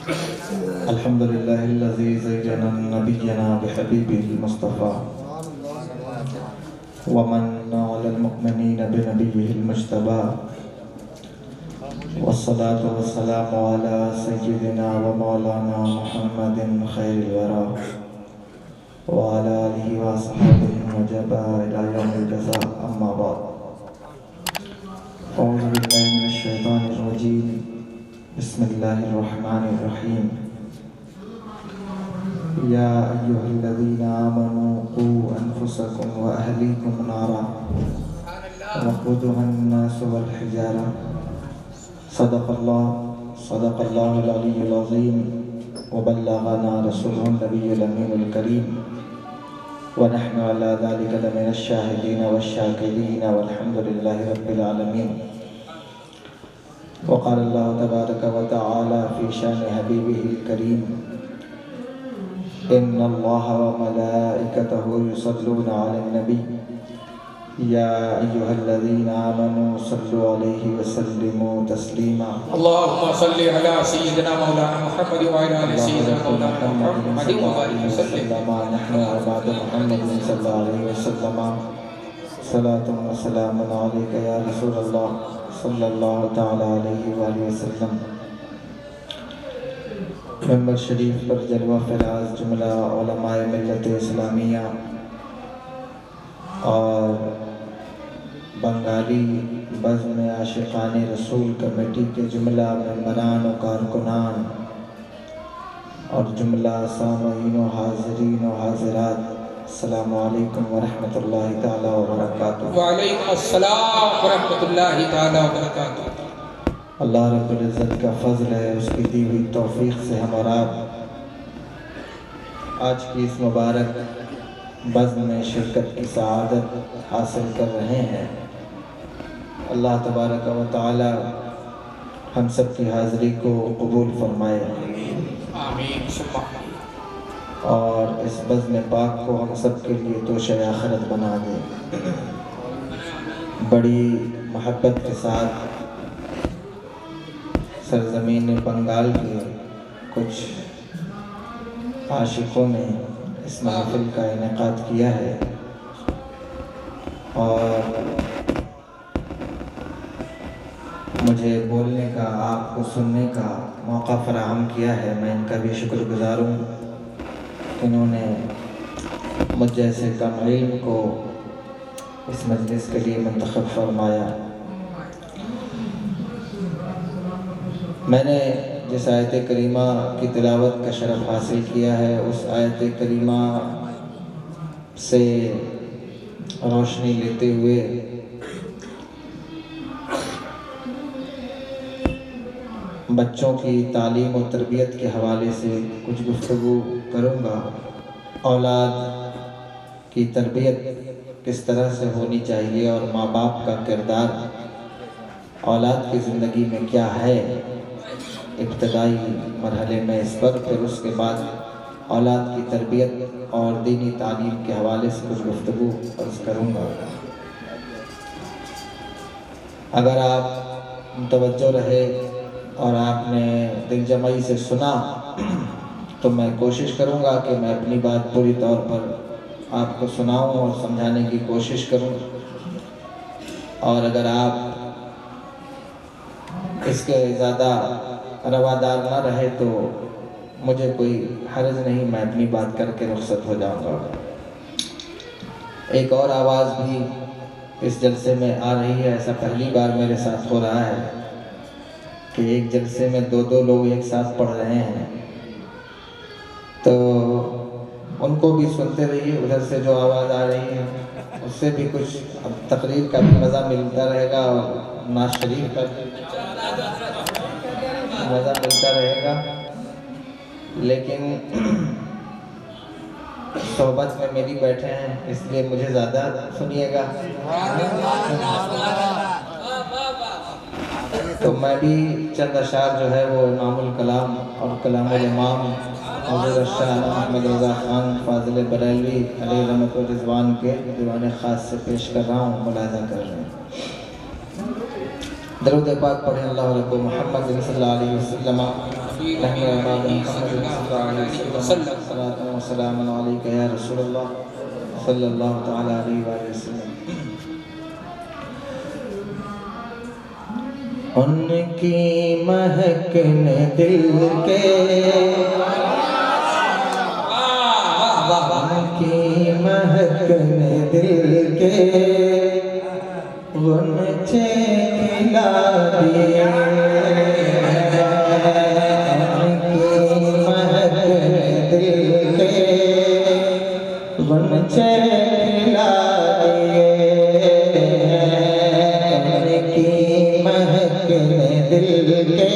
الحمد لله الذي زين نبينا بحبيبه المصطفى ومن على المؤمنين بنبيه المجتبى، والصلاة والسلام على سيدنا ومولانا محمد خير الورى وعلى آله وصحبه وجبا إلى يوم الجزاء. أما بعد، أعوذ بالله من الشيطان الرجيم. بسم الله الرحمن الرحيم. يا أيها الذين آمنوا قوا أنفسكم وأهليكم نارا وقودها الناس والحجارة. صدق الله العلي العظيم، وبلغنا رسوله النبي الأمين الكريم، ونحن على ذلك لمن الشاهدين والشاكرين، والحمد لله رب العالمين. وقال الله تبارك وتعالى في شان حبيبه الكريم: إن الله وملائكته يصلون على النبي يا أيها الذين آمنوا صلوا عليه وسلموا تسليما. اللهم صل على سيدنا مولانا محمد وعلى آل سيدنا مولانا محمد وبارك وسلم. نحن عباد محمد صلى الله عليه وسلم. صلاة وسلام عليك يا رسول الله صلی اللہ تعالی علیہ وآلہ وسلم. ممبر شریف پر جلوہ فراز جملہ علماء ملت اسلامیہ اور بنگالی بزم عاشقان رسول کمیٹی کے جملہ ممبران و کارکنان اور جملہ سامعین و حاضرین و حاضرات، السلام علیکم ورحمۃ اللہ تعالی وبرکاتہ. وعلیکم السلام ورحمۃ اللہ تعالی وبرکاتہ. اللہ رب العزت کا فضل ہے، اس کی دی ہوئی توفیق سے ہم اور آپ آج کی اس مبارک بزم میں شرکت کی سعادت حاصل کر رہے ہیں. اللہ تبارک و تعالی ہم سب کی حاضری کو قبول فرمائے آمین. اور اس بزم پاک کو ہم سب کے لیے توشہ آخرت بنا دے. بڑی محبت کے ساتھ سرزمین بنگال کے کچھ عاشقوں نے اس محفل کا انعقاد کیا ہے اور مجھے بولنے کا، آپ کو سننے کا موقع فراہم کیا ہے. میں ان کا بھی شکر گزار ہوں. انہوں نے مجھ جیسے کم علم کو اس مجلس کے لیے منتخب فرمایا. میں نے جس آیت کریمہ کی تلاوت کا شرف حاصل کیا ہے، اس آیت کریمہ سے روشنی لیتے ہوئے بچوں کی تعلیم و تربیت کے حوالے سے کچھ گفتگو کروں گا. اولاد کی تربیت کس طرح سے ہونی چاہیے اور ماں باپ کا کردار اولاد کی زندگی میں کیا ہے، ابتدائی مرحلے میں اس پر، پھر اس کے بعد اولاد کی تربیت اور دینی تعلیم کے حوالے سے کچھ گفتگو عرض کروں گا. اگر آپ متوجہ رہے اور آپ نے دل جمعی سے سنا تو میں کوشش کروں گا کہ میں اپنی بات پوری طور پر آپ کو سناؤں اور سمجھانے کی کوشش کروں. اور اگر آپ اس کے زیادہ روادار نہ رہے تو مجھے کوئی حرج نہیں، میں اپنی بات کر کے رخصت ہو جاؤں گا. ایک اور آواز بھی اس جلسے میں آ رہی ہے. ایسا پہلی بار میرے ساتھ ہو رہا ہے کہ ایک جلسے میں دو لوگ ایک ساتھ پڑھ رہے ہیں، تو ان کو بھی سنتے رہیے. ادھر سے جو آواز آ رہی ہے اس سے بھی کچھ اب تقریر کا بھی مزہ ملتا رہے گا اور نعت شریف کا بھی مزہ ملتا رہے گا. لیکن صحبت میں میری بیٹھے ہیں اس لیے مجھے زیادہ سنیے گا. تو میں بھی چند اشعار جو ہے وہ امام الکلام اور کلام الامام حضرت الشاہ محمد رضا خان فاضل بریلوی علیہ رحمت و رضوان کے دیوان خاص سے پیش کر رہا ہوں. ملاحظہ کر رہے ہیں. درود پاک پڑھیں. اللہ رب محمد صلی اللہ علیہ وسلم. رسول وسلام علیک یا رسول اللہ صلی اللہ تعالی علیہ وآلہ وسلم۔ ان کی مہک نے دل کے، ان کی مہک نے دل کے غنچے کھلا دیے، ان کی مہک نے دل کے غنچے کھلا دیے، ان کی مہک نے دل کے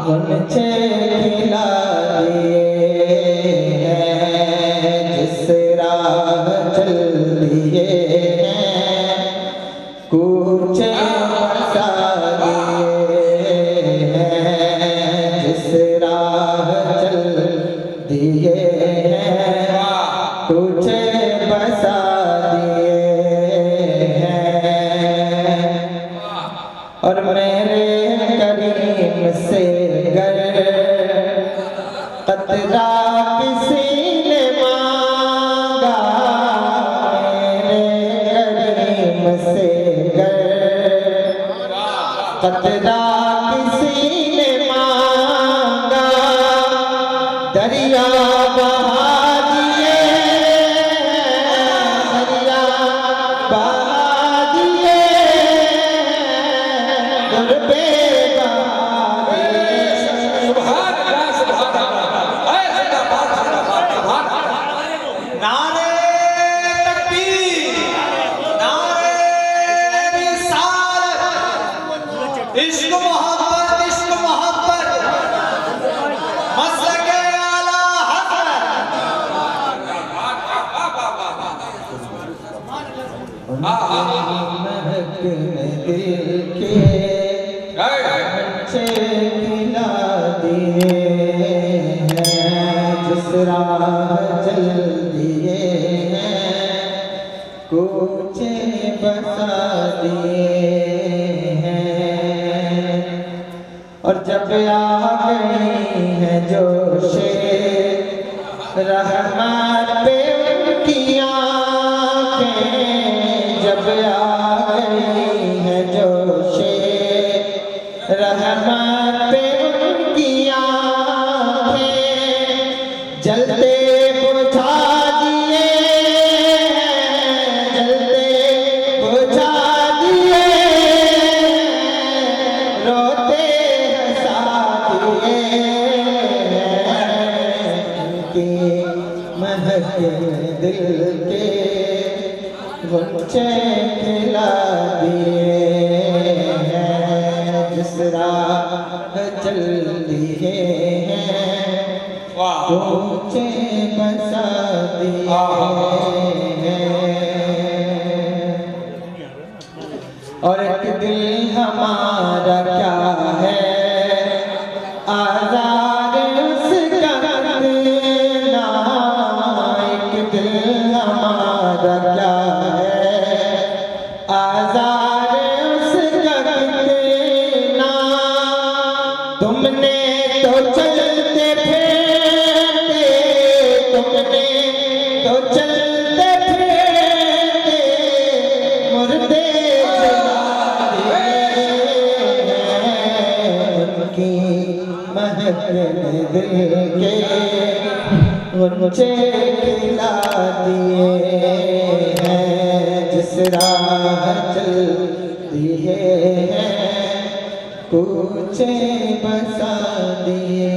غنچے کھلا دیے، جس راہ چل دیے ہیں کوچے بسا دیے ہیں، جس راہ چل دیے ہیں کوچے بسا دیے ہیں، اور میرے کریم سے گر قطرہ کسی نے مانگا، میرے کریم سے گر قطرہ کسی نے مانگا، دریا بہا دیے، دریا بہا دیے، دربے بہا دیے۔ سبحان اللہ سبحان اللہ، اے زندہ باد زندہ باد سبحان اللہ۔ نعرہ تکبیر، نعرہ رسالت، عشق محبت، عشق محبت، مسلک اعلیٰ حضرت۔ ان کی مہک نے دل کے غنچے کھلا دیے ہیں، جس راہ چل دیے ہیں کوچے بسا دیے ہیں، اور جب آ گئی ہے جوش رحمت پہ ان کی آنکھیں، جب آ گئی ہے جوش رحمت پہ ان کی آنکھیں، جلتے بجھا دیے ہیں، جلتے بجھا دیے، روتے ہنسا دیے، ان کی مہک دل کے غنچے کھلا دیے ہیں، جس راہ چل دیے ہیں کوچے بسا دیے ہیں، اور ایک دل ہمارا کیا ہے آزار اس کا کتنا، ایک دل ہمارا کیا ہے آزار اس کا کتنا، تم نے تو چلتے پھرتے، تم نے تو چلتے پھرتے مردے جلا دیے ہیں، ان کی مہک نے دل کے غنچے کھلا دیے ہیں، جس راہ چل دیے ہیں کوچے بسا دیے۔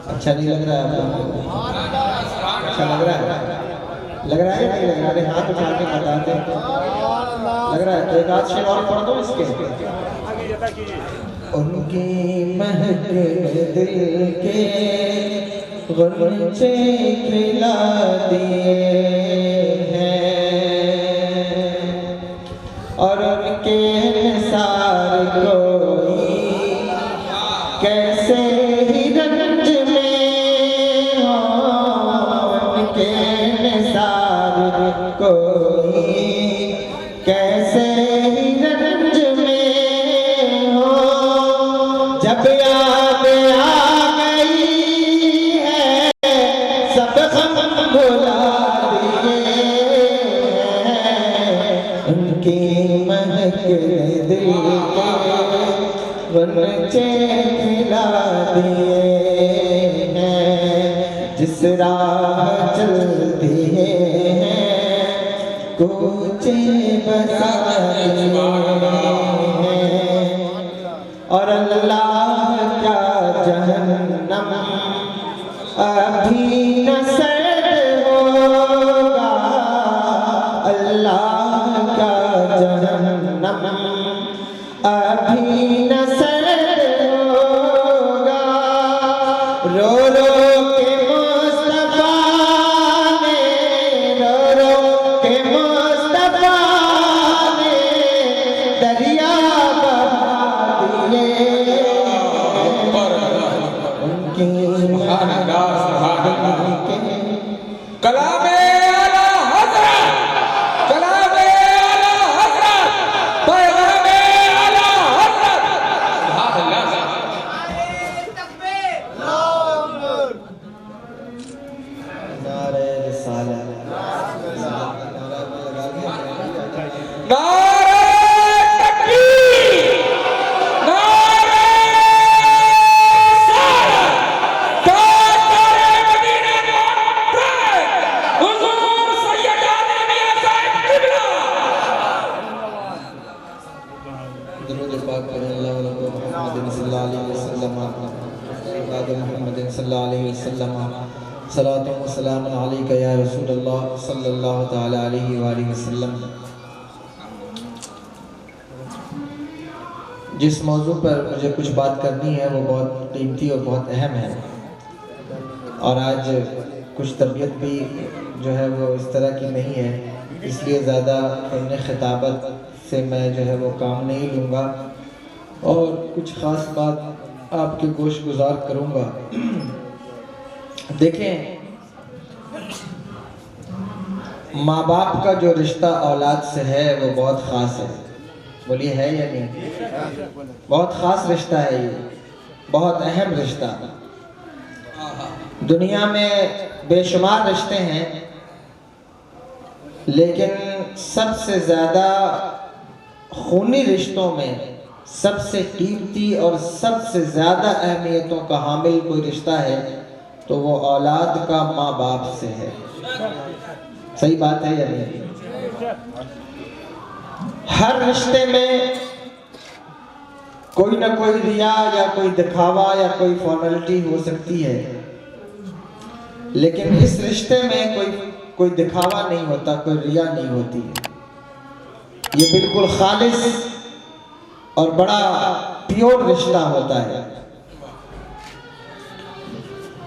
اچھا نہیں لگ رہا ہے آپ لوگوں کو؟ اچھا لگ رہا ہے؟ لگ رہا ہے نہیں لگ رہا ہے؟ ہاتھ اٹھا کے بتاتے ہیں لگ رہا ہے؟ ایک آدھ شعر اور پڑھ دو اس کے۔ ان کی مہک دل کے غنچے کھلا دیے ہیں، اور ان کے نثار کوئی کیسے ہی رنج میں ہو، ان کے نثار کوئی کیسے ہی رنج میں ہو، جب یاد آ گئی ہے سب غم بھلا دیے ہیں، ان کی مہک نے دل کے غنچے کھلا دیے ہیں، جس راہ چلتی ہیں کوچے بسا دیے ہیں، اور اللہ کیا جہنم ابھی نہ سرد ہوگا، اللہ کا جہنم ابھی نہ سرد ہوگا، رو رو کے مصطفیٰ نے، رو رو کے مصطفیٰ نے دریا بہا دیے، ان کی سبحان اللہ سبحان اللہ کلام اعلی حضرت کلام اعلی حضرت پیغام اعلی حضرت سبحان اللہ نعرہ رسالت نعرہ تکبیر نعرہ رسالت تاجدار مدینہ منورہ حضور سیدنا میاں صاحب قبلہ درود پاک پڑھیں اللہ علیہ محمد صلی اللہ علیہ وسلم، بعد محمد صلی اللہ علیہ وسلم، صلاۃ و سلام علیک یا رسول اللہ صلی اللہ تعالی علیہ وآلہ وسلم۔ جس موضوع پر مجھے کچھ بات کرنی ہے وہ بہت قیمتی اور بہت اہم ہے، اور آج کچھ طبیعت بھی جو ہے وہ اس طرح کی نہیں ہے، اس لیے زیادہ فن خطابت سے میں جو ہے وہ کام نہیں لوں گا، اور کچھ خاص بات آپ کے گوش گزار کروں گا۔ دیکھیں، ماں باپ کا جو رشتہ اولاد سے ہے وہ بہت خاص ہے، بولیے ہے یا نہیں؟ بہت خاص رشتہ ہے، یہ بہت اہم رشتہ۔ دنیا میں بے شمار رشتے ہیں، لیکن سب سے زیادہ خونی رشتوں میں سب سے قیمتی اور سب سے زیادہ اہمیتوں کا حامل کوئی رشتہ ہے تو وہ اولاد کا ماں باپ سے ہے۔ صحیح بات ہے یا نہیں؟ ہر رشتے میں کوئی نہ کوئی ریا یا کوئی دکھاوا یا کوئی فارمیلٹی ہو سکتی ہے، لیکن اس رشتے میں کوئی دکھاوا نہیں ہوتا، کوئی ریا نہیں ہوتی ہے۔ یہ بالکل خالص اور بڑا پیور رشتہ ہوتا ہے۔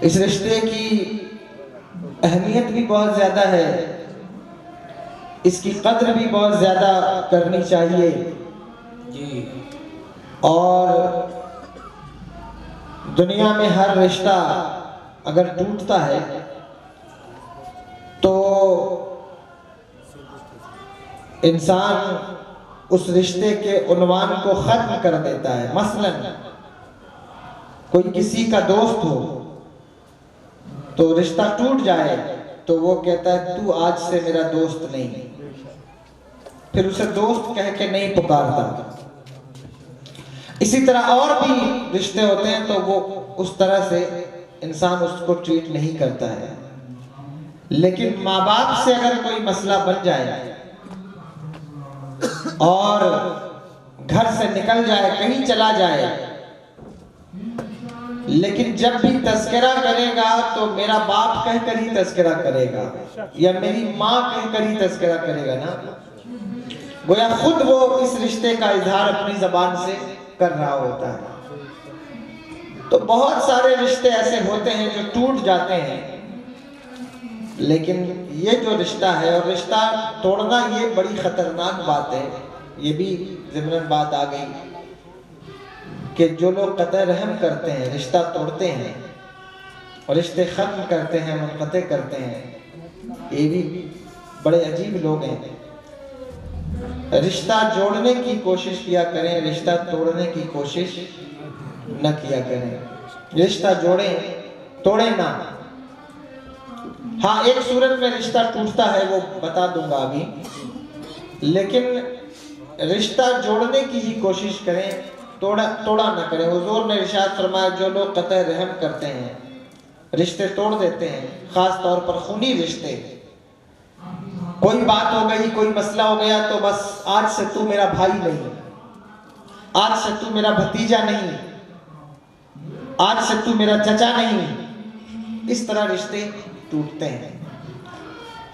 اس رشتے کی اہمیت بھی بہت زیادہ ہے، اس کی قدر بھی بہت زیادہ کرنی چاہیے، اور دنیا میں ہر رشتہ اگر ٹوٹتا ہے تو انسان اس رشتے کے عنوان کو ختم کر دیتا ہے۔ مثلا کوئی کسی کا دوست ہو تو رشتہ ٹوٹ جائے تو وہ کہتا ہے تو آج سے میرا دوست نہیں، پھر اسے دوست کہہ کے نہیں پکارتا۔ اسی طرح اور بھی رشتے ہوتے ہیں تو وہ اس طرح سے انسان اس کو ٹریٹ نہیں کرتا ہے، لیکن ماں باپ سے اگر کوئی مسئلہ بن جائے اور گھر سے نکل جائے، کہیں چلا جائے، لیکن جب بھی تذکرہ کرے گا تو میرا باپ کہہ کر ہی تذکرہ کرے گا یا میری ماں کہہ کر ہی تذکرہ کرے گا نا، گویا خود وہ اس رشتے کا اظہار اپنی زبان سے کر رہا ہوتا ہے۔ تو بہت سارے رشتے ایسے ہوتے ہیں جو ٹوٹ جاتے ہیں، لیکن یہ جو رشتہ ہے، اور رشتہ توڑنا یہ بڑی خطرناک بات ہے، یہ بھی ضمن بات آ گئی کہ جو لوگ قطع رحم کرتے ہیں، رشتہ توڑتے ہیں اور رشتے ختم کرتے ہیں، منقطع کرتے ہیں، یہ بھی بڑے عجیب لوگ ہیں۔ رشتہ جوڑنے کی کوشش کیا کریں، رشتہ توڑنے کی کوشش نہ کیا کریں، رشتہ جوڑیں توڑیں نہ۔ ہاں ایک صورت میں رشتہ ٹوٹتا ہے وہ بتا دوں گا ابھی، لیکن رشتہ جوڑنے کی ہی کوشش کریں، توڑا نہ کریں۔ حضور نے ارشاد فرمایا جو لوگ قطع رحم کرتے ہیں، رشتے توڑ دیتے ہیں، خاص طور پر خونی رشتے، کوئی بات ہو گئی، کوئی مسئلہ ہو گیا تو بس آج سے تو میرا بھائی نہیں، آج سے تو میرا بھتیجا نہیں، آج سے تو میرا چچا نہیں، اس طرح رشتے ٹوٹتے ہیں۔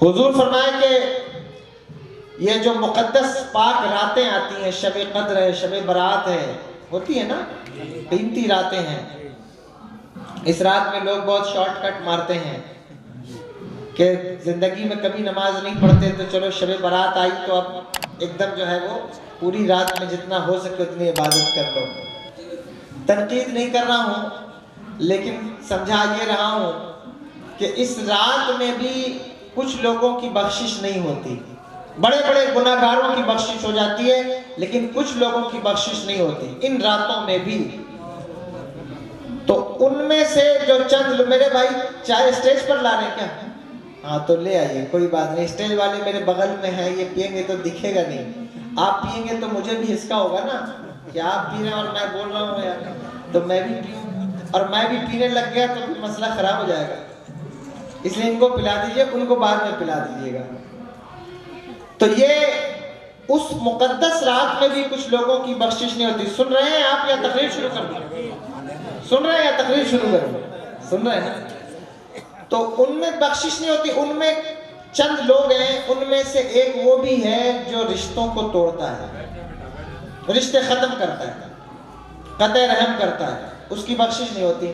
حضور فرمائے کہ یہ جو مقدس پاک راتیں آتی ہیں، شب قدر ہے، شب برات ہے، ہوتی ہے نا، قیمتی راتیں ہیں، اس رات میں لوگ بہت شارٹ کٹ مارتے ہیں کہ زندگی میں کبھی نماز نہیں پڑھتے تو چلو شب برات آئی تو اب ایک دم جو ہے وہ پوری رات میں جتنا ہو سکے اتنی عبادت کر لو۔ تنقید نہیں کر رہا ہوں، لیکن سمجھا یہ رہا ہوں کہ اس رات میں بھی کچھ لوگوں کی بخشش نہیں ہوتی، بڑے بڑے گناہ گاروں کی بخشش ہو جاتی ہے لیکن کچھ لوگوں کی بخشش نہیں ہوتی ان راتوں میں بھی۔ تو ان میں سے جو چند، میرے بھائی چائے اسٹیج پر لا رہے ہیں کیا؟ ہاں تو لے آئیے، کوئی بات نہیں، اسٹیج والے میرے بغل میں ہیں، یہ پیئیں گے تو دکھے گا نہیں، آپ پیئیں گے تو مجھے بھی حصہ ہوگا نا کہ آپ پی رہے ہیں اور میں بول رہا ہوں یار، تو میں بھی پیوں، اور میں بھی پینے لگ گیا تو پھر مسئلہ خراب ہو جائے گا، اس لیے ان کو پلا دیجئے، ان کو بعد میں پلا دیجئے گا۔ تو یہ اس مقدس رات میں بھی کچھ لوگوں کی بخشش نہیں ہوتی۔ سن رہے ہیں آپ یا تقریر شروع کر دیں؟ سن رہے ہیں یا تقریر شروع کر دیں؟ سن رہے ہیں؟ تو ان میں بخشش نہیں ہوتی، ان میں چند لوگ ہیں، ان میں سے ایک وہ بھی ہے جو رشتوں کو توڑتا ہے، رشتے ختم کرتا ہے، قطع رحم کرتا ہے، اس کی بخشش نہیں ہوتی۔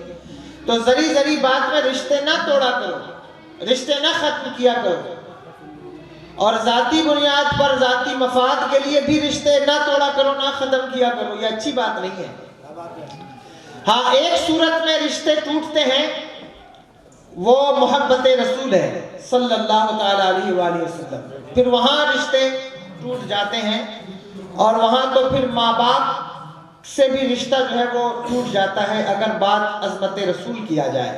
تو ذری ذری بات میں رشتے نہ توڑا کرو، رشتے نہ ختم کیا کرو، اور ذاتی بنیاد پر ذاتی مفاد کے لیے بھی رشتے نہ توڑا کرو، نہ ختم کیا کرو، یہ اچھی بات نہیں ہے۔ ہاں ایک صورت میں رشتے ٹوٹتے ہیں، وہ محبت رسول ہے صلی اللہ تعالیٰ علیہ وآلہ وسلم، پھر وہاں رشتے ٹوٹ جاتے ہیں، اور وہاں تو پھر ماں باپ سے بھی رشتہ جو ہے وہ ٹوٹ جاتا ہے اگر بات عظمت رسول کیا جائے۔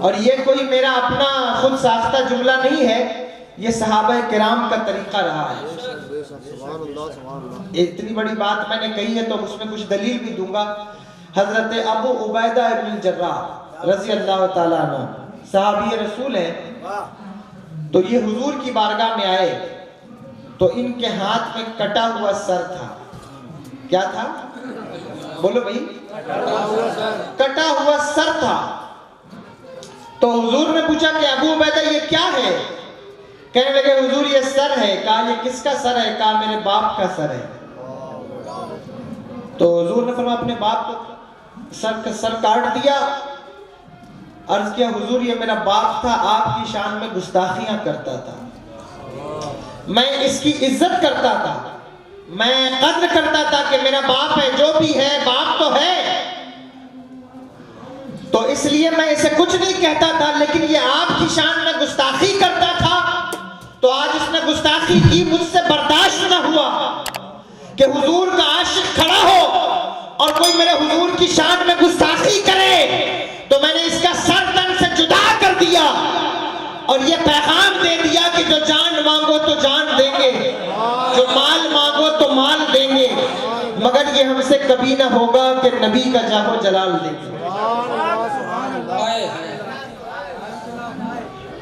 اور یہ کوئی میرا اپنا خود ساختہ جملہ نہیں ہے، یہ صحابہ کرام کا طریقہ رہا ہے۔ اتنی بڑی بات میں نے کہی ہے تو اس میں کچھ دلیل بھی دوں گا۔ حضرت ابو عبیدہ ابن الجراح رضی اللہ تعالیٰ عنہ صحابی رسول ہیں، تو یہ حضور کی بارگاہ میں آئے تو ان کے ہاتھ میں کٹا ہوا سر تھا۔ کیا تھا؟ بولو بھائی، کٹا ہوا سر تھا۔ تو حضور نے پوچھا کہ ابو عبیدہ یہ کیا ہے؟ کہنے لگے حضور یہ سر ہے۔ کہا یہ کس کا سر ہے؟ کہا میرے باپ کا سر ہے۔ تو حضور نے فرمایا اپنے باپ کو سر کاٹ دیا، عرض کیا حضور یہ میرا باپ تھا، آپ کی شان میں گستاخیاں کرتا تھا، میں اس کی عزت کرتا تھا، میں قدر کرتا تھا کہ میرا باپ ہے، جو بھی ہے باپ تو ہے، تو اس لیے میں اسے کچھ نہیں کہتا تھا، لیکن یہ آپ کی شان میں گستاخی کرتا تھا تو آج اس نے گستاخی کی، مجھ سے برداشت نہ ہوا کہ حضور کا عاشق کھڑا ہو اور کوئی میرے حضور کی شان میں گستاخی کرے، تو میں نے اس کا سر تن سے جدا کر دیا اور یہ پیغام دے دیا کہ جو جان مانگو تو جان دیں گے، جو مال مانگو تو مال دیں گے، مگر یہ ہم سے کبھی نہ ہوگا کہ نبی کا جاہ و جلال دیں گے۔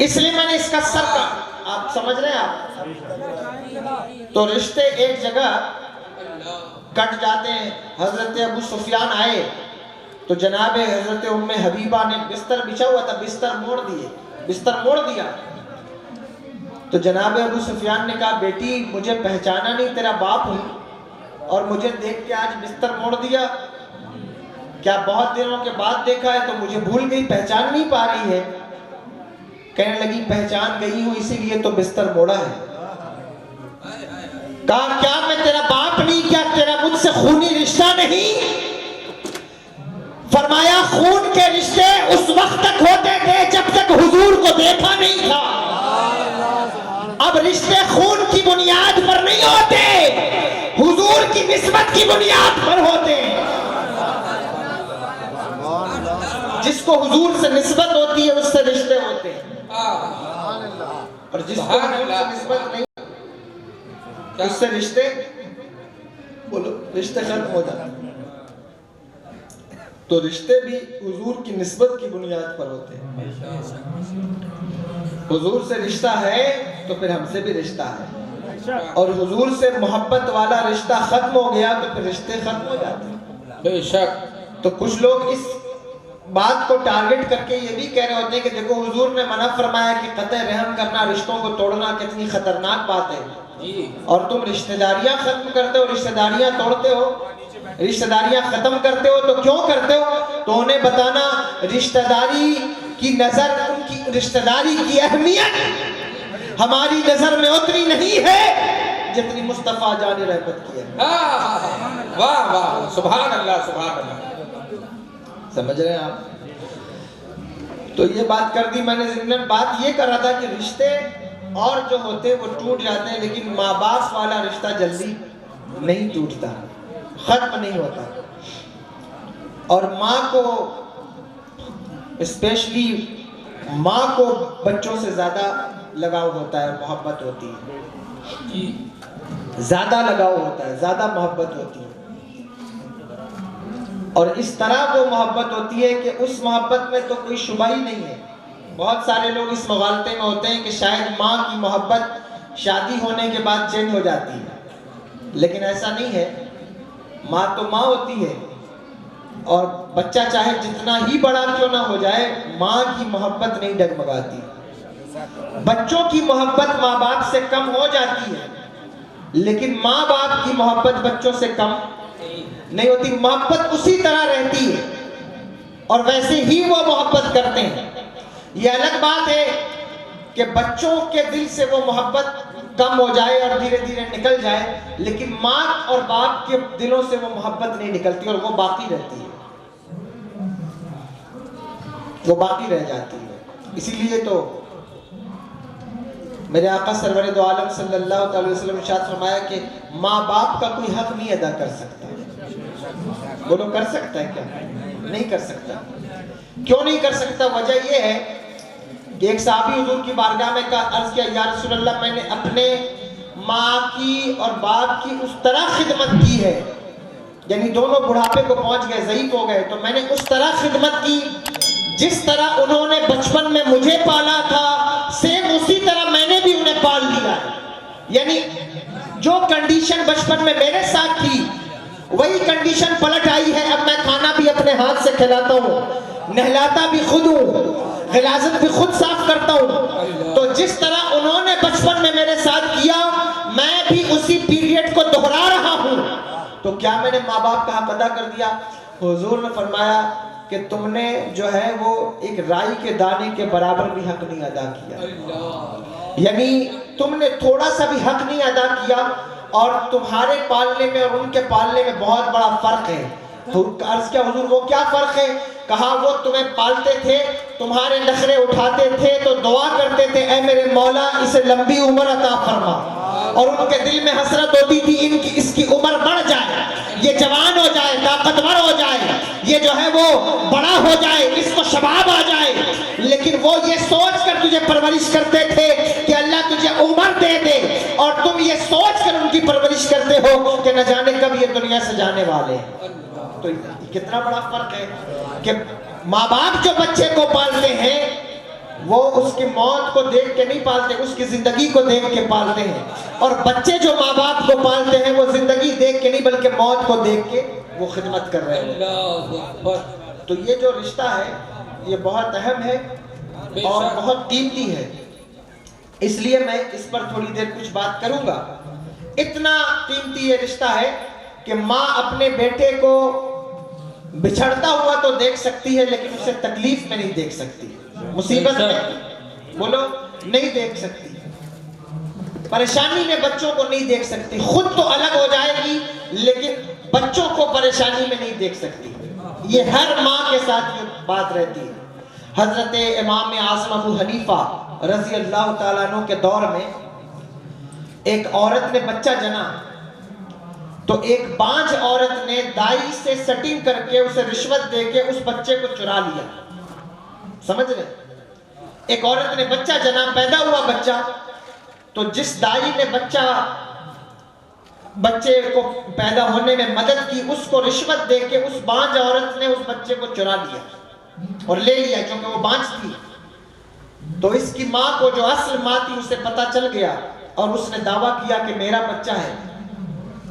اس لیے میں نے اس کا سر کا، آپ سمجھ رہے ہیں آپ؟ تو رشتے ایک جگہ کٹ جاتے ہیں۔ حضرت ابو سفیان آئے تو جناب حضرت ام حبیبہ نے بستر بچھا ہوا تھا، بستر موڑ دیا۔ تو جناب ابو سفیان نے کہا بیٹی مجھے پہچانا نہیں، تیرا باپ ہوں اور مجھے دیکھ کے آج بستر موڑ دیا، کیا بہت دنوں کے بعد دیکھا ہے تو مجھے بھول گئی، پہچان نہیں پا رہی ہے؟ کہنے لگی پہچان گئی ہوں اسی لیے تو بستر موڑا ہے۔ کہا کیا میں تیرا باپ نہیں، کیا تیرا مجھ سے خونی رشتہ نہیں؟ فرمایا خون کے رشتے اس وقت تک ہوتے تھے جب تک حضور کو دیکھا نہیں تھا، اب رشتے خون کی بنیاد پر نہیں ہوتے، حضور کی نسبت کی بنیاد پر ہوتے ہیں۔ جس کو حضور سے نسبت ہوتی ہے اس سے رشتے ہوتے ہیں، اور جس کو حضور سے نسبت نہیں اس سے رشتے ختم ہو جاتے ہیں۔ تو رشتے بھی حضور کی نسبت کی بنیاد پر ہوتے ہیں۔ حضور سے رشتہ ہے تو پھر ہم سے بھی رشتہ ہے، اور حضور سے محبت والا رشتہ ختم ہو گیا تو پھر رشتے ختم ہو جاتے ہیں۔ بے شک تو کچھ لوگ اس بات کو ٹارگٹ کر کے یہ بھی کہہ رہے ہوتے ہیں کہ دیکھو حضور نے منع فرمایا کہ قطع رحم کرنا، رشتوں کو توڑنا کتنی خطرناک بات ہے، اور تم رشتہ داریاں ختم کرتے ہو، رشتہ داریاں توڑتے ہو، رشتہ داریاں ختم کرتے ہو، تو کیوں کرتے ہو؟ تو انہیں بتانا رشتہ داری کی نظر، ان کی رشتہ داری کی اہمیت ہماری نظر میں اتنی نہیں ہے جتنی مصطفیٰ جان رحمت کی ہے۔ واہ واہ، سبحان اللہ سبحان اللہ۔ سمجھ رہے ہیں آپ؟ تو یہ بات کر دی میں نے ضمن بات یہ کر رہا تھا کہ رشتے اور جو ہوتے ہیں وہ ٹوٹ جاتے ہیں، لیکن ماں باپ والا رشتہ جلدی نہیں ٹوٹتا، ختم نہیں ہوتا۔ اور ماں کو اسپیشلی ماں کو بچوں سے زیادہ لگاؤ ہوتا ہے، محبت ہوتی ہے، زیادہ لگاؤ ہوتا ہے، زیادہ محبت ہوتی ہے، اور اس طرح وہ محبت ہوتی ہے کہ اس محبت میں تو کوئی شبہ ہی نہیں ہے۔ بہت سارے لوگ اس مغالطے میں ہوتے ہیں کہ شاید ماں کی محبت شادی ہونے کے بعد چینج ہو جاتی ہے، لیکن ایسا نہیں ہے۔ ماں تو ماں ہوتی ہے، اور بچہ چاہے جتنا ہی بڑا کیوں نہ ہو جائے، ماں کی محبت نہیں ڈگمگاتی۔ بچوں کی محبت ماں باپ سے کم ہو جاتی ہے، لیکن ماں باپ کی محبت بچوں سے کم نہیں ہوتی۔ محبت اسی طرح رہتی ہے، اور ویسے ہی وہ محبت کرتے ہیں۔ یہ الگ بات ہے کہ بچوں کے دل سے وہ محبت کم ہو جائے اور دھیرے دھیرے نکل جائے، لیکن ماں اور باپ کے دلوں سے وہ محبت نہیں نکلتی، اور وہ باقی رہتی ہے، وہ باقی رہ جاتی ہے۔ اسی لیے تو میرے آقا سرور دو عالم صلی اللہ علیہ وسلم ارشاد فرمایا کہ ماں باپ کا کوئی حق نہیں ادا کر سکتا۔ بولو کر سکتا ہے کیا؟ نہیں کر سکتا۔ کیوں نہیں کر سکتا؟ وجہ یہ ہے کہ ایک صحابی حضور کی بارگاہ میں عرض کیا، یا رسول اللہ، میں نے اپنے ماں کی اور باپ کی اس طرح خدمت کی ہے، یعنی دونوں بڑھاپے کو پہنچ گئے، ضعیف ہو گئے، تو میں نے اس طرح خدمت کی جس طرح انہوں نے بچپن میں مجھے پالا تھا، سیم اسی طرح میں نے بھی انہیں پال لیا ہے۔ یعنی جو کنڈیشن بچپن میں میرے ساتھ تھی وہی کنڈیشن پلٹ آئی ہے۔ اب میں کھانا بھی اپنے ہاتھ سے کھلاتا ہوں، نہلاتا بھی خود ہوں، غلاظت بھی خود صاف کرتا ہوں۔ تو جس طرح انہوں نے بچپن میں میرے ساتھ کیا، میں بھی اسی پیریڈ کو دہرا رہا ہوں۔ تو کیا میں نے ماں باپ کا حق ادا کر دیا؟ حضور نے فرمایا کہ تم نے جو ہے وہ ایک رائی کے دانے کے برابر بھی حق نہیں ادا کیا، یعنی تم نے تھوڑا سا بھی حق نہیں ادا کیا، اور تمہارے پالنے میں اور ان کے پالنے میں بہت بڑا فرق ہے۔ عرض کیا حضور وہ کیا فرق ہے؟ کہا وہ تمہیں پالتے تھے، تمہارے نخرے اٹھاتے تھے تو دعا کرتے تھے اے میرے مولا اسے لمبی عمر عطا فرما، اور ان کے دل میں حسرت ہوتی تھی اس کی عمر بڑھ جائے، یہ جوان ہو جائے، طاقتور ہو جائے، یہ جو ہے وہ بڑا ہو جائے، اس کو شباب آ جائے۔ لیکن وہ یہ سوچ کر تجھے پرورش کرتے تھے کہ اللہ تجھے عمر دے دے، اور تم یہ سوچ کر ان کی پرورش کرتے ہو کہ نہ جانے کب یہ دنیا سے جانے والے ہیں۔ تو کتنا بڑا فرق ہے کہ ماں باپ جو بچے کو پالتے ہیں وہ اس کی موت کو دیکھ کے نہیں پالتے، اس کی زندگی کو دیکھ کے پالتے ہیں، اور بچے جو ماں باپ کو پالتے ہیں وہ زندگی دیکھ کے نہیں بلکہ موت کو دیکھ کے وہ خدمت کر رہے ہیں۔ تو یہ جو رشتہ ہے یہ بہت اہم ہے اور بہت قیمتی ہے، اس لیے میں اس پر تھوڑی دیر کچھ بات کروں گا۔ اتنا قیمتی یہ رشتہ ہے کہ ماں اپنے بیٹے کو بچھڑتا ہوا تو دیکھ سکتی ہے، لیکن اسے تکلیف میں نہیں دیکھ سکتی، مصیبت میں بولو نہیں دیکھ سکتی، پریشانی میں بچوں کو نہیں دیکھ سکتی، خود تو الگ ہو جائے گی لیکن بچوں کو پریشانی میں نہیں دیکھ سکتی۔ یہ ہر ماں کے ساتھ یہ بات رہتی ہے۔ حضرت امام اعظم ابو حنیفہ رضی اللہ تعالیٰ عنہ کے دور میں ایک عورت نے بچہ جنا، تو ایک بانجھ عورت نے دائی سے سٹنگ کر کے اسے رشوت دے کے اس بچے کو چرا لیا، سمجھ رہے ہیں؟ ایک عورت نے بچہ جنا، پیدا ہوا بچہ، تو جس دائی نے بچے کو پیدا ہونے میں مدد کی، اس کو رشوت دے کے اس بانج عورت نے اس بچے کو چرا لیا اور لے لیا، کیونکہ وہ بانج تھی۔ تو اس کی ماں کو، جو اصل ماں تھی، اسے پتا چل گیا اور اس نے دعویٰ کیا کہ میرا بچہ ہے۔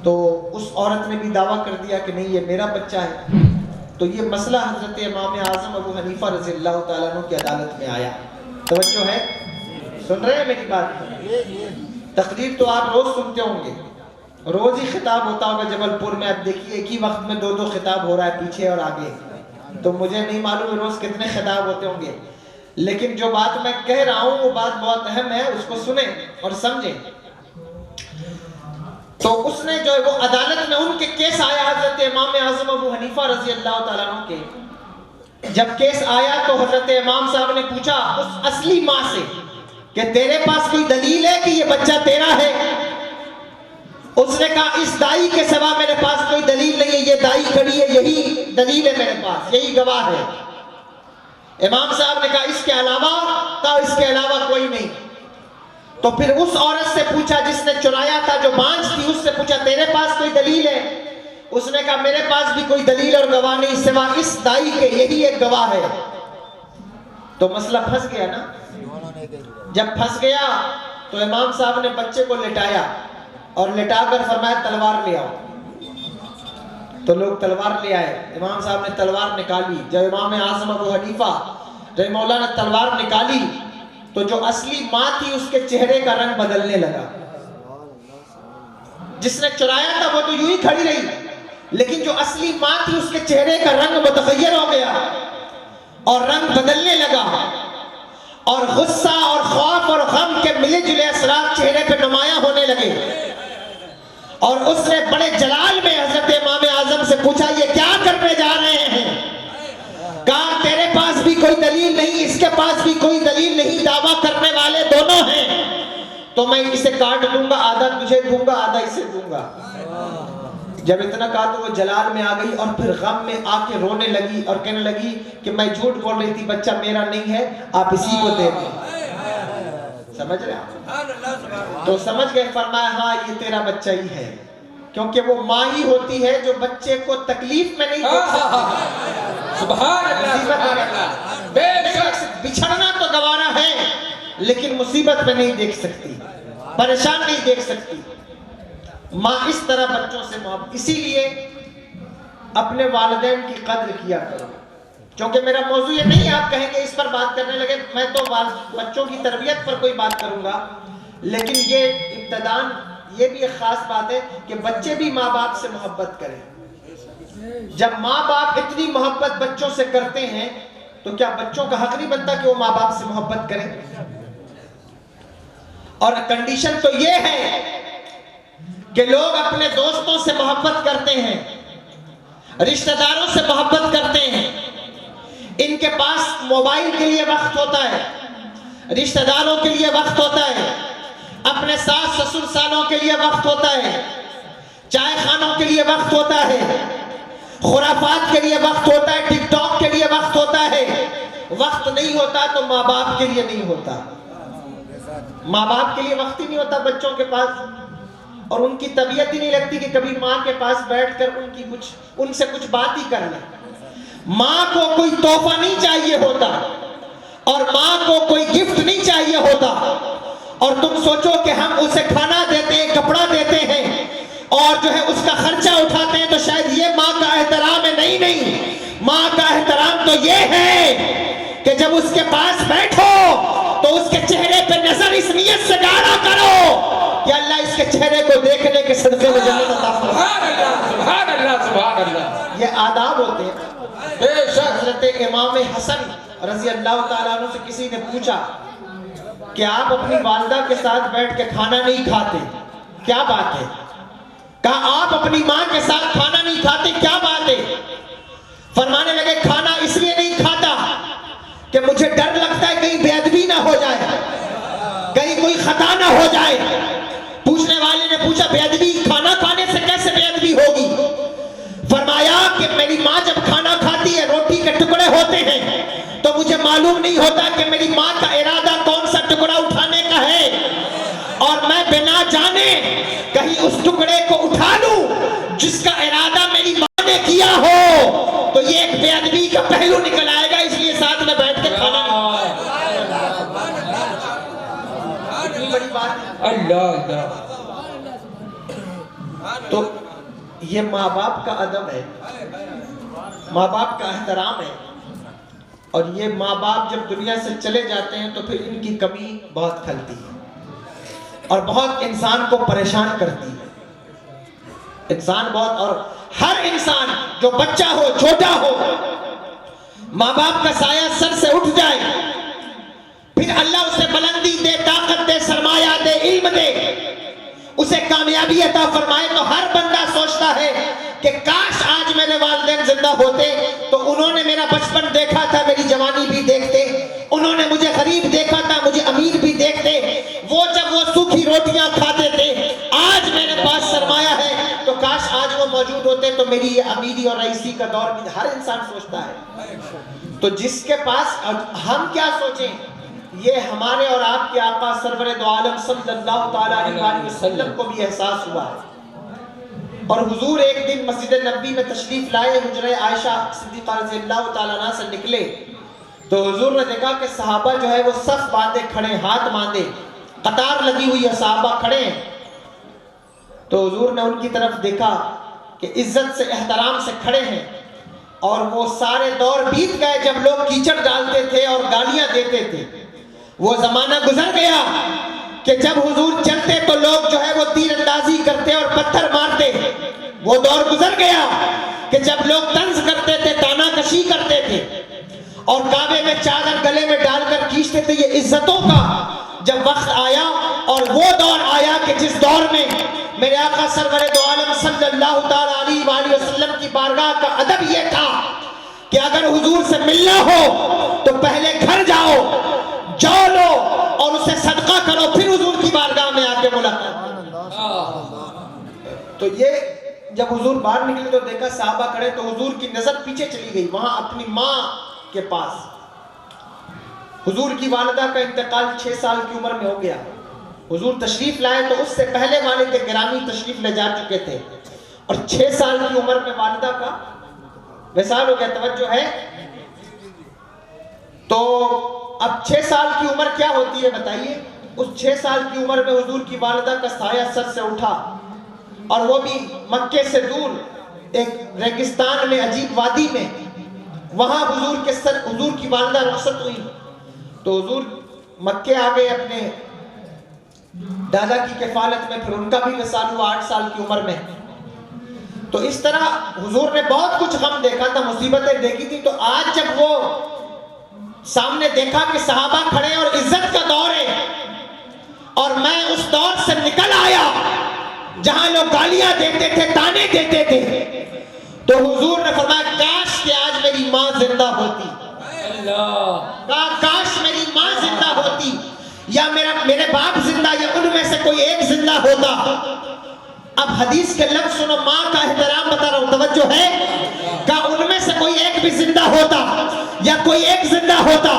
تو اس عورت نے بھی دعویٰ کر دیا کہ نہیں، یہ میرا بچہ ہے۔ تو یہ مسئلہ حضرت امام اعظم ابو حنیفہ رضی اللہ تعالیٰ عنہ کی عدالت میں آیا۔ توجہ ہے؟ سن رہے ہیں میری بات؟ تقریر تو آپ روز سنتے ہوں گے، روز ہی خطاب ہوتا ہوگا جبل پور میں۔ اب دیکھیے ایک ہی وقت میں 2 خطاب ہو رہا ہے، پیچھے اور آگے۔ تو مجھے نہیں معلوم روز کتنے خطاب ہوتے ہوں گے، لیکن جو بات میں کہہ رہا ہوں وہ بات بہت اہم ہے، اس کو سنیں اور سمجھیں۔ تو اس نے جو ہے وہ عدالت میں ان کے کیس آیا حضرت امام اعظم ابو حنیفہ رضی اللہ تعالیٰ عنہ کے۔ جب کیس آیا تو حضرت امام صاحب نے پوچھا اس اصلی ماں سے کہ تیرے پاس کوئی دلیل ہے کہ یہ بچہ تیرا ہے؟ اس نے کہا اس دائی کے سوا میرے پاس کوئی دلیل نہیں ہے، یہ دائی کھڑی ہے، یہی دلیل ہے میرے پاس، یہی گواہ ہے۔ امام صاحب نے کہا اس کے علاوہ کوئی نہیں۔ تو پھر اس عورت سے پوچھا جس نے چرایا تھا، جو بانج تھی، اس سے پوچھا تیرے پاس کوئی دلیل ہے؟ اس نے کہا میرے پاس بھی کوئی دلیل اور گواہ نہیں سوا اس دائی کے، یہی ایک گواہ ہے۔ تو مسئلہ پھنس گیا نا۔ جب پھنس گیا تو امام صاحب نے بچے کو لٹایا اور لٹا کر فرمایا تلوار لے آؤ۔ تو لوگ تلوار لے آئے، امام صاحب نے تلوار نکالی۔ جب امام اعظم ابو حنیفہ رحمہ اللہ نے تلوار نکالی تو جو اصلی ماں تھی اس کے چہرے کا رنگ بدلنے لگا۔ جس نے چرایا تھا وہ تو یوں ہی کھڑی رہی، لیکن جو اصلی ماں تھی اس کے چہرے کا رنگ متغیر ہو گیا اور رنگ بدلنے لگا، اور غصہ اور خوف اور غم کے ملے جلے اثرات چہرے پہ نمایاں ہونے لگے۔ اور اس نے بڑے جلال میں حضرت امام اعظم سے پوچھا یہ کیا کرنے جا رہے ہیں؟ کہا تیرے پاس بھی کوئی دلیل نہیں، اس کے پاس بھی کوئی دلیل نہیں، دعویٰ کرنے والے دونوں ہیں، تو میں اسے کاٹ دوں گا، آدھا تجھے دوں گا، آدھا اسے دوں گا۔ جب اتنا کہا تو وہ جلال میں آ گئی اور پھر غم میں آ کے رونے لگی اور کہنے لگی کہ میں جھوٹ بول رہی تھی، بچہ میرا نہیں ہے، آپ اسی کو دے دیں۔ سمجھ رہے آپ؟ تو سمجھ گئے، فرمایا ہاں یہ تیرا بچہ ہی ہے، کیونکہ وہ ماں ہی ہوتی ہے جو بچے کو تکلیف میں نہیں دیکھ سکتی۔ سبحان اللہ، بے شک بچھڑنا تو گوارا ہے لیکن مصیبت میں نہیں دیکھ سکتی، پریشان نہیں دیکھ سکتی۔ ماں اس طرح بچوں سے محبت، اسی لیے اپنے والدین کی قدر کیا کرو۔ کیونکہ میرا موضوع یہ نہیں، آپ کہیں گے اس پر بات کرنے لگے، میں تو بچوں کی تربیت پر کوئی بات کروں گا، لیکن یہ ابتداً یہ بھی ایک خاص بات ہے کہ بچے بھی ماں باپ سے محبت کریں۔ جب ماں باپ اتنی محبت بچوں سے کرتے ہیں تو کیا بچوں کا حق نہیں بنتا کہ وہ ماں باپ سے محبت کریں؟ اور کنڈیشن تو یہ ہے کہ لوگ اپنے دوستوں سے محبت کرتے ہیں، رشتہ داروں سے محبت کرتے ہیں، ان کے پاس موبائل کے لیے وقت ہوتا ہے، رشتہ داروں کے لیے وقت ہوتا ہے، اپنے ساس سسر سالوں کے لیے وقت ہوتا ہے، چائے خانوں کے لیے وقت ہوتا ہے، خرافات کے لیے وقت ہوتا ہے، ٹک ٹاک کے لیے وقت ہوتا ہے۔ وقت نہیں ہوتا تو ماں باپ کے لیے نہیں ہوتا۔ ماں باپ کے لیے وقت ہی نہیں ہوتا بچوں کے پاس، اور ان کی طبیعت ہی نہیں لگتی کہ کبھی ماں کے پاس بیٹھ کر ان سے کچھ بات ہی کر لیں۔ ماں کو کوئی تحفہ نہیں چاہیے ہوتا اور ماں کو کوئی گفٹ نہیں چاہیے ہوتا، اور تم سوچو کہ ہم اسے کھانا دیتے ہیں، کپڑا دیتے ہیں اور جو ہے اس کا خرچہ اٹھاتے ہیں، تو شاید یہ ماں کا احترام ہے۔ نہیں، ماں کا احترام تو یہ ہے کہ جب اس کے پاس بیٹھو تو اس کے چہرے پہ نظر اس نیت سے ڈالا کرو کہ اللہ اس کے چہرے کو دیکھنے کے صدقے میں جنت عطا فرمائے۔ سبحان اللہ، سبحان اللہ، سبحان اللہ۔ یہ آداب ہوتے ہیں۔ حضرت امام حسن رضی اللہ تعالیٰ عنہ سے کسی نے پوچھا کہ آپ اپنی والدہ کے ساتھ بیٹھ کے کھانا نہیں کھاتے، کیا بات ہے؟ کہا آپ اپنی ماں کے ساتھ کھانا نہیں کھاتے، کیا بات ہے؟ فرمانے لگے کھانا اس لیے نہیں کھاتا کہ مجھے ڈر لگتا ہے کہیں بے ادبی نہ ہو جائے، کہیں کوئی خطا نہ ہو جائے۔ پوچھنے والے نے پوچھا بے ادبی کھانا کھانے سے کیسے بے ادبی ہوگی؟ فرمایا کہ میری ماں جب کھانا کھاتی ہے، روٹی کے ٹکڑے ہوتے ہیں تو مجھے معلوم نہیں ہوتا کہ میری ماں کا ارادہ کون سا ٹکڑا اٹھانے کا ہے، اور میں بنا جانے کہیں اس ٹکڑے کو اٹھا لوں جس کا ارادہ میری ماں نے کیا ہو، تو یہ ایک بے ادبی کا پہلو نکل آئے گا، اس لیے ساتھ میں بیٹھ کے کھانا بڑی بات۔ اللہ تو یہ ماں باپ کا ادب ہے، ماں باپ کا احترام ہے، اور یہ ماں باپ جب دنیا سے چلے جاتے ہیں تو پھر ان کی کمی بہت کھلتی ہے اور بہت انسان کو پریشان کرتی ہے، انسان بہت، اور ہر انسان جو بچہ ہو چھوٹا ہو، ماں باپ کا سایہ سر سے اٹھ جائے، پھر اللہ اسے بلندی دے، طاقت دے، سرمایہ دے، علم دے، اسے کامیابی عطا فرمائے، تو ہر بندہ سوچتا ہے کہ کاش آج میرے والدین زندہ ہوتے تو انہوں نے میرا بچپن دیکھا تھا، میری جوانی بھی دیکھتے، انہوں نے مجھے غریب دیکھا تھا، مجھے امیر بھی دیکھتے، وہ جب وہ سوکھی روٹیاں کھاتے تھے، آج میرے پاس سرمایہ ہے تو کاش آج وہ موجود ہوتے تو میری یہ امیری اور رئیسی کا دور بھی، ہر انسان سوچتا ہے۔ تو جس کے پاس، ہم کیا سوچیں، یہ ہمارے اور آپ کے آقا سرور دو عالم صلی اللہ تعالیٰ علیہ وسلم کو بھی احساس ہوا ہے، اور حضور ایک دن مسجد نبوی میں تشریف لائے، حجرہ عائشہ صدیقہ رضی اللہ تعالیٰ عنہ سے نکلے تو حضور نے دیکھا کہ صحابہ جو ہے وہ صف باندھے کھڑے، ہاتھ باندھے، قطار لگی ہوئی ہے، صحابہ کھڑے ہیں، تو حضور نے ان کی طرف دیکھا کہ عزت سے، احترام سے کھڑے ہیں، اور وہ سارے دور بیت گئے جب لوگ کیچڑ ڈالتے تھے اور گالیاں دیتے تھے، وہ زمانہ گزر گیا کہ جب حضور چلتے تو لوگ جو ہے وہ تیر اندازی کرتے اور پتھر مارتے، وہ دور گزر گیا کہ جب لوگ طنز کرتے تھے، تانا کشی کرتے تھے، اور کعبے میں چادر گلے میں ڈال کر کھینچتے تھے۔ یہ عزتوں کا جب وقت آیا، اور وہ دور آیا کہ جس دور میں میرے آقا سرور دو عالم صلی اللہ تعالیٰ علیہ وآلہ وسلم کی بارگاہ کا ادب یہ تھا کہ اگر حضور سے ملنا ہو تو پہلے گھر جاؤ، جو لو اور اسے صدقہ کرو، پھر حضور کی بارگاہ میں آ کے ملاقات۔ تو یہ جب حضور باہر نکلے تو دیکھا صحابہ کھڑے، تو حضور کی نظر پیچھے چلی گئی وہاں اپنی ماں کے پاس۔ حضور کی والدہ کا انتقال 6 سال کی عمر میں ہو گیا، حضور تشریف لائے تو اس سے پہلے والد گرامی تشریف لے جا چکے تھے، اور 6 سال کی عمر میں والدہ کا وصال ہو گیا۔ توجہ ہے؟ تو اب 6 سال کی عمر کیا ہوتی ہے بتائیے؟ اس 6 سال کی عمر میں حضور کی والدہ کا سایہ سر سے اٹھا، اور وہ بھی مکے سے دور ایک ریگستان میں، عجیب وادی میں، وہاں حضور کی والدہ رخصت ہوئی، تو حضور مکے آ گئے اپنے دادا کی کفالت میں، پھر ان کا بھی وصال ہوا 8 سال کی عمر میں۔ تو اس طرح حضور نے بہت کچھ غم دیکھا تھا، مصیبتیں دیکھی تھی، تو آج جب وہ سامنے دیکھا کہ صحابہ کھڑے اور عزت کا دور ہے، اور میں اس دور سے نکل آیا جہاں لوگ گالیاں دیتے تھے، تانے دیتے تھے، تو حضور نے فرمایا کاش کہ آج میری ماں زندہ ہوتی، کاش میری ماں زندہ ہوتی، یا میرے باپ زندہ، یا ان میں سے کوئی ایک زندہ ہوتا۔ اب حدیث کے لفظ سنو، ماں کا احترام بتا رہا ہوں، توجہ ہے، کہ ان میں سے کوئی ایک بھی زندہ ہوتا، یا کوئی ایک زندہ ہوتا،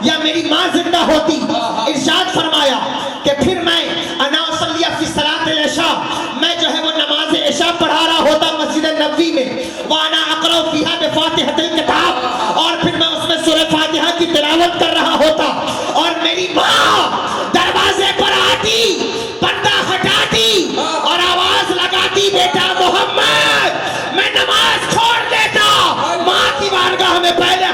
یا میری ماں زندہ ہوتی، ارشاد فرمایا کہ پھر میں انا اصلی فی صلاۃ العشاء، میں جو ہے وہ نماز عشاء پڑھا رہا ہوتا مسجد نبوی میں، وانا اقرأ فیہا بفاتحۃ الکتاب، اور پھر میں اس میں سورہ فاتحہ کی تلاوت کر رہا ہوتا، اور میری ماں دروازے پر آتی، پردہ ہٹاتی اور آواز لگاتی، بیٹا محمد، میں نماز چھوڑ دیتا، ماں کی بارگاہ میں پہلے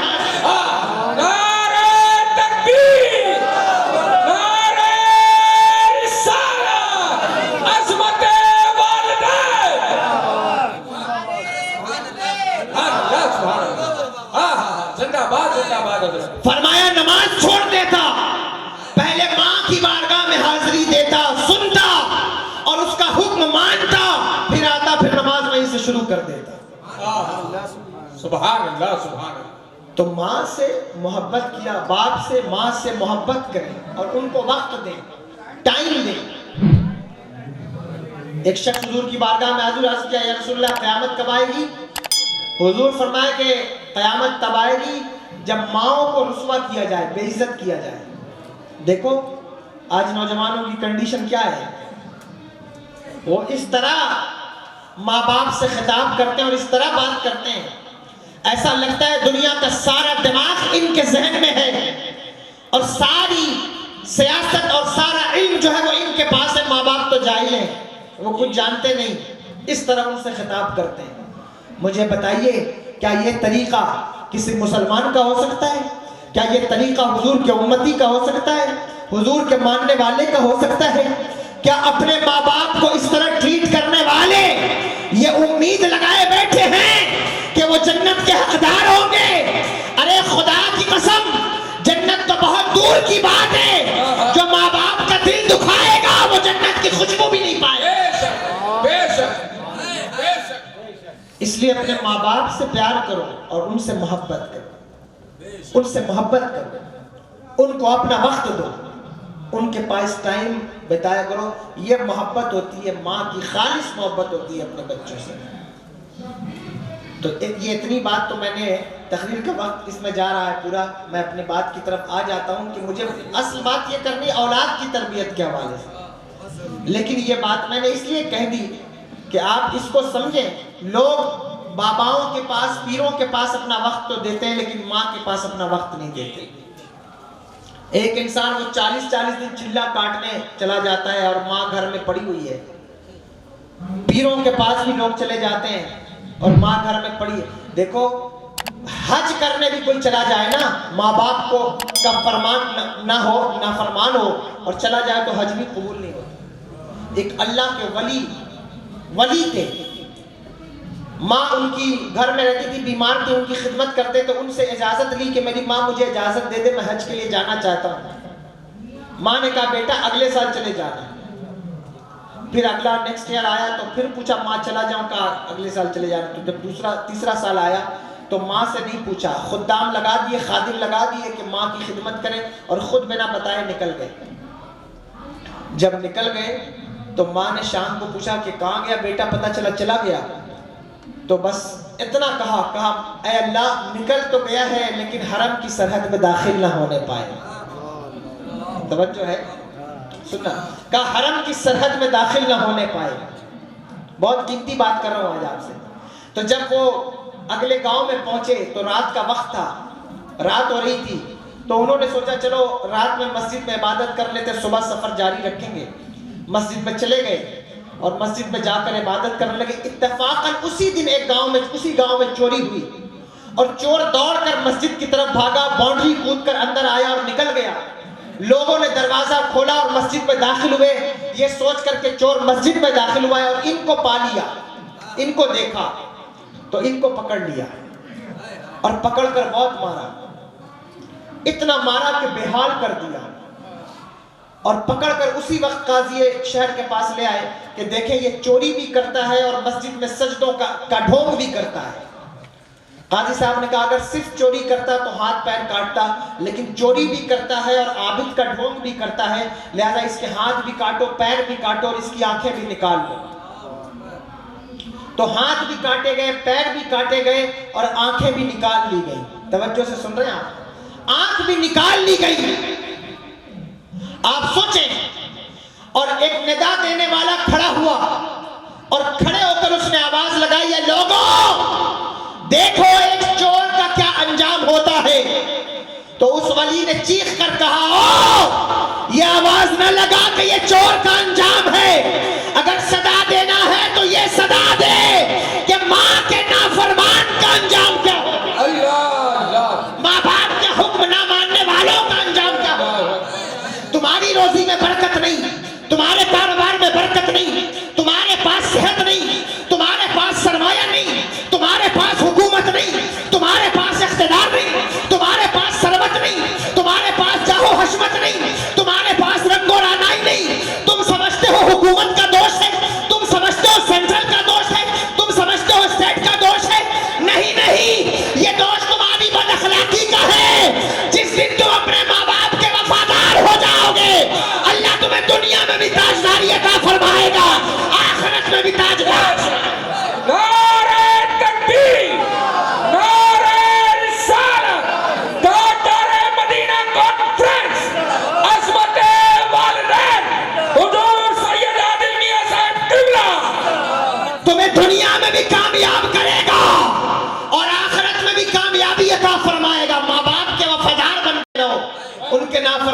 فرمایا نماز چھوڑ دیتا، پہلے ماں کی بارگاہ میں حاضری دیتا، سنتا اور اس کا حکم مانتا، پھر آتا، پھر نماز وہیں سے شروع کر دیتا۔ سبحان اللہ، سبحان اللہ۔ تو ماں سے محبت کیا، باپ سے، ماں سے محبت کریں اور ان کو وقت دیں، ٹائم دیں۔ ایک شخص حضور کی بارگاہ میں حضور عرض کیا، یا رسول اللہ قیامت کب آئے گی؟ حضور فرمائے کہ قیامت تب آئے گی جب ماؤں کو رسوا کیا جائے، بے عزت کیا جائے. دیکھو آج نوجوانوں کی کنڈیشن کیا ہے، وہ اس طرح ماں باپ سے خطاب کرتے ہیں اور اس طرح بات کرتے ہیں، ایسا لگتا ہے دنیا کا سارا دماغ ان کے ذہن میں ہے اور ساری سیاست اور سارا علم جو ہے وہ ان کے پاس ہے. ماں باپ تو جاہل ہیں، وہ کچھ جانتے نہیں، اس طرح ان سے خطاب کرتے ہیں. مجھے بتائیے کیا یہ طریقہ کسی مسلمان کا ہو سکتا ہے؟ کیا یہ طریقہ حضور کے امتی کا ہو سکتا ہے؟ حضور کے ماننے والے کا ہو سکتا ہے؟ کیا اپنے ماں باپ کو اس طرح ٹریٹ کرنے والے یہ امید لگائے بیٹھے ہیں کہ وہ جنت کے حقدار ہوں گے؟ ارے خدا کی قسم، جنت تو بہت دور کی بات ہے. جو ماں باپ کا دل دکھائے گا وہ جنت کی خوشبو بھی نہیں پائے. اس لیے اپنے ماں باپ سے پیار کرو اور ان سے محبت کرو، ان سے محبت کرو، ان کو اپنا وقت دو، ان کے پاس ٹائم بتایا کرو. یہ محبت ہوتی ہے، ماں کی خالص محبت ہوتی ہے اپنے بچوں سے. تو یہ اتنی بات تو میں نے، تقریر کا وقت اس میں جا رہا ہے پورا، میں اپنی بات کی طرف آ جاتا ہوں کہ مجھے اصل بات یہ کرنی اولاد کی تربیت کے حوالے سے، لیکن یہ بات میں نے اس لیے کہہ دی کہ آپ اس کو سمجھیں. لوگ باباؤں کے پاس، پیروں کے پاس اپنا وقت تو دیتے ہیں لیکن ماں کے پاس اپنا وقت نہیں دیتے. ایک انسان وہ 40 دن چلہ کاٹنے چلا جاتا ہے اور ماں گھر میں پڑی ہوئی ہے. پیروں کے پاس بھی لوگ چلے جاتے ہیں اور ماں گھر میں پڑی ہے. دیکھو حج کرنے بھی کوئی چلا جائے نا، ماں باپ کو کا فرمان نہ ہو، نافرمان ہو اور چلا جائے تو حج بھی قبول نہیں ہوتا. ایک اللہ کے ولی تھے، ماں ان کی گھر میں رہتی تھی، بیمار تھی، ان کی خدمت کرتے تو ان سے اجازت لی کہ میری ماں مجھے اجازت دے دے، میں حج کے لیے جانا چاہتا ہوں. ماں نے کہا بیٹا اگلے سال چلے جانا. پھر اگلا نیکسٹ ایئر آیا تو پھر پوچھا ماں چلا جاؤں؟ کہا اگلے سال چلے جانا. تو جب تیسرا سال آیا تو ماں سے نہیں پوچھا، خدام لگا دیے، خادم لگا دیے کہ ماں کی خدمت کریں، اور خود بنا بتائے نکل گئے. جب نکل گئے تو ماں نے شام کو پوچھا کہ کہاں گیا بیٹا؟ پتہ چلا گیا. تو بس اتنا کہا اے اللہ نکل تو گیا ہے لیکن حرم کی سرحد میں داخل نہ ہونے پائے. توجہ ہے سننا، کہا حرم کی سرحد میں داخل نہ ہونے پائے. بہت قیمتی بات کر رہا ہوں آج آپ سے. تو جب وہ اگلے گاؤں میں پہنچے تو رات کا وقت تھا، رات ہو رہی تھی، تو انہوں نے سوچا چلو رات میں مسجد میں عبادت کر لیتے، صبح سفر جاری رکھیں گے. مسجد میں چلے گئے اور مسجد میں جا کر عبادت کرنے لگے. اتفاقاً اسی دن اسی گاؤں میں چوری ہوئی اور چور دوڑ کر مسجد کی طرف بھاگا، باؤنڈری کود کر اندر آیا اور نکل گیا. لوگوں نے دروازہ کھولا اور مسجد میں داخل ہوئے، یہ سوچ کر کے چور مسجد میں داخل ہوا ہے اور ان کو پا لیا. ان کو دیکھا تو ان کو پکڑ لیا اور پکڑ کر بہت مارا، اتنا مارا کہ بے حال کر دیا. اور پکڑ کر اسی وقت قاضی شہر کے پاس لے آئے کہ دیکھیں یہ چوری بھی کرتا ہے اور مسجد میں سجدوں کا ڈھونگ بھی کرتا ہے. قاضی صاحب نے کہا اگر صرف چوری کرتا تو ہاتھ پیر کاٹتا، لیکن چوری بھی کرتا ہے اور عابد کا ڈھونگ بھی کرتا ہے، لہذا اس کے ہاتھ بھی کاٹو، پیر بھی کاٹو اور اس کی آنکھیں بھی نکال لو. تو ہاتھ بھی کاٹے گئے، پیر بھی کاٹے گئے اور آنکھیں بھی نکال لی گئی. توجہ سے سن رہے ہیں آپ؟ آنکھ بھی نکال لی گئی. آپ سوچیں، اور ایک ندا دینے والا کھڑا ہوا اور کھڑے ہو کر اس نے آواز لگائی ہے لوگوں دیکھو ایک چور کا کیا انجام ہوتا ہے. تو اس ولی نے چیخ کر کہا او یہ آواز نہ لگا کہ یہ چور کا انجام ہے، اگر صدا دینا ہے تو یہ صدا دے کہ ماں کے نافرمان کا انجام کیا ہوگا. اللہ ماں باپ کے حکم نہ ماننے والوں کا انجام کیا ہوگا. تمہاری روزی میں برکت نہیں، تمہارے کاروبار میں برکت نہیں، تمہارے پاس صحت نہیں، تمہارے پاس سرمایہ نہیں، تمہارے پاس حکومت نہیں، تمہارے پاس اقتدار نہیں، تمہارے پاس ثروت نہیں، تمہارے پاس جاہ و حشمت نہیں، تمہارے پاس رنگ و رعنائی نہیں. تم سمجھتے ہو حکومت کا دوست ہے، کامیاب کرے گا اور آخرت میں بھی کامیابی عطا فرمائے گا.